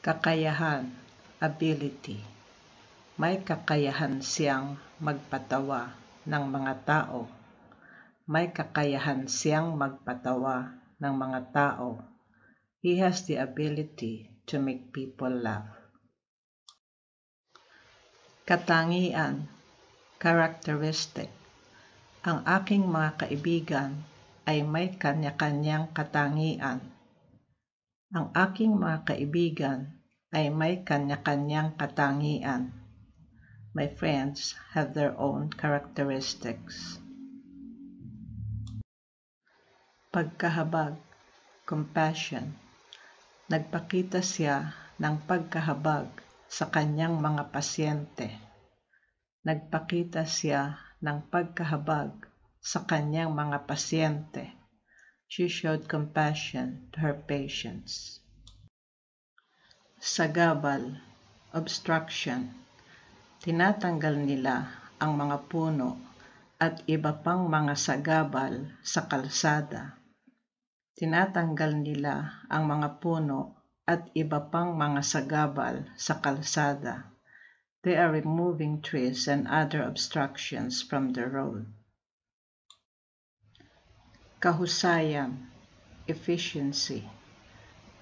Kakayahan, ability. May kakayahan siyang magpatawa ng mga tao. May kakayahan siyang magpatawa ng mga tao. He has the ability to make people laugh. Katangian, characteristic. Ang aking mga kaibigan ay may kanya-kanyang katangian. Ang aking mga kaibigan ay may kanya-kanyang katangian. My friends have their own characteristics. Pagkahabag, compassion. Nagpakita siya ng pagkahabag sa kanyang mga pasyente. Nagpakita siya ng pagkahabag sa kanyang mga pasyente. She showed compassion to her patients. Sagabal, obstruction. Tinatanggal nila ang mga puno at iba pang mga sagabal sa kalsada. Tinatanggal nila ang mga puno at iba pang mga sagabal sa kalsada. They are removing trees and other obstructions from the road. Kahusayan, efficiency.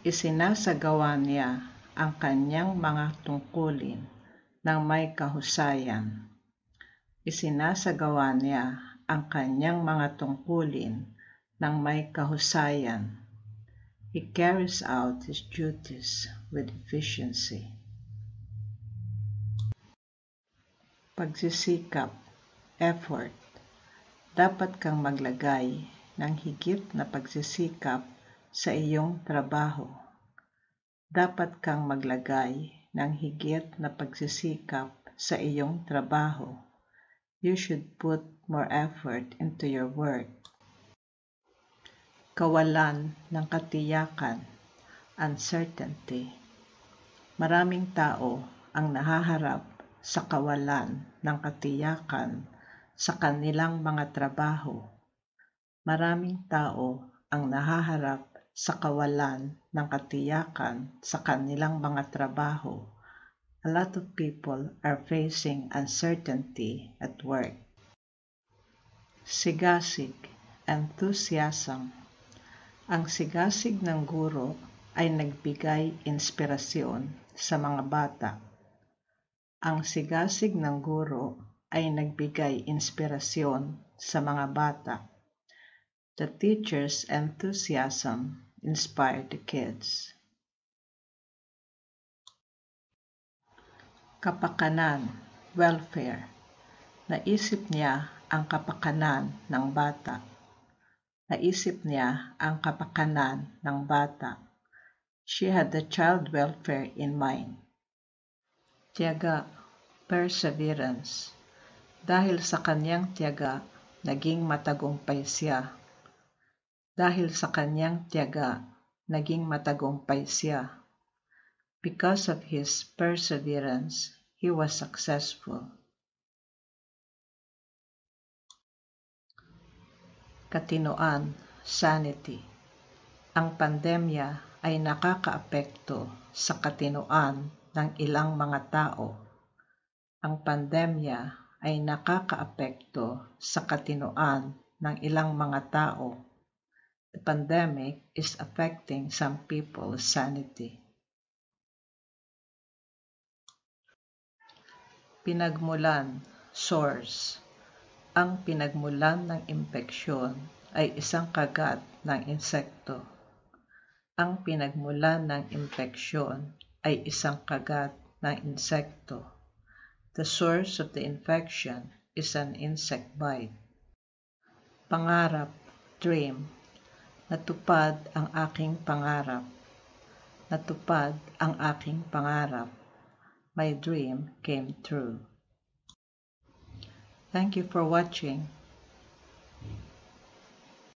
Isinasagawa niya ang kanyang mga tungkulin ng may kahusayan. Isinasagawa niya ang kanyang mga tungkulin ng may kahusayan. He carries out his duties with efficiency. Pagsisikap, effort. Dapat kang maglagay ng higit na pagsisikap sa iyong trabaho. Dapat kang maglagay ng higit na pagsisikap sa iyong trabaho. You should put more effort into your work. Kawalan ng katiyakan, uncertainty. Maraming tao ang nahaharap sa kawalan ng katiyakan sa kanilang mga trabaho. Maraming tao ang nahaharap sa kawalan ng katiyakan sa kanilang mga trabaho. A lot of people are facing uncertainty at work. Sigasig, enthusiasm. Ang sigasig ng guro ay nagbigay inspirasyon sa mga bata. Ang sigasig ng guro ay nagbigay inspirasyon sa mga bata. The teacher's enthusiasm inspired the kids. Kapakanan, welfare. Naisip niya ang kapakanan ng bata. Naisip niya ang kapakanan ng bata. She had the child welfare in mind. Tiyaga, perseverance. Dahil sa kanyang tiyaga, naging matagumpay siya. Dahil sa kanyang tiyaga, naging matagumpay siya. Because of his perseverance, he was successful. Katinoan, sanity. Ang pandemya ay nakakaapekto sa katinoan ng ilang mga tao. Ang pandemya ay nakakaapekto sa katinoan ng ilang mga tao. The pandemic is affecting some people's sanity. Pinagmulan, source. Ang pinagmulan ng impeksyon ay isang kagat ng insekto. Ang pinagmulan ng impeksyon ay isang kagat ng insekto. The source of the infection is an insect bite. Pangarap, dream. Natupad ang aking pangarap. Natupad ang aking pangarap. My dream came true. Thank you for watching.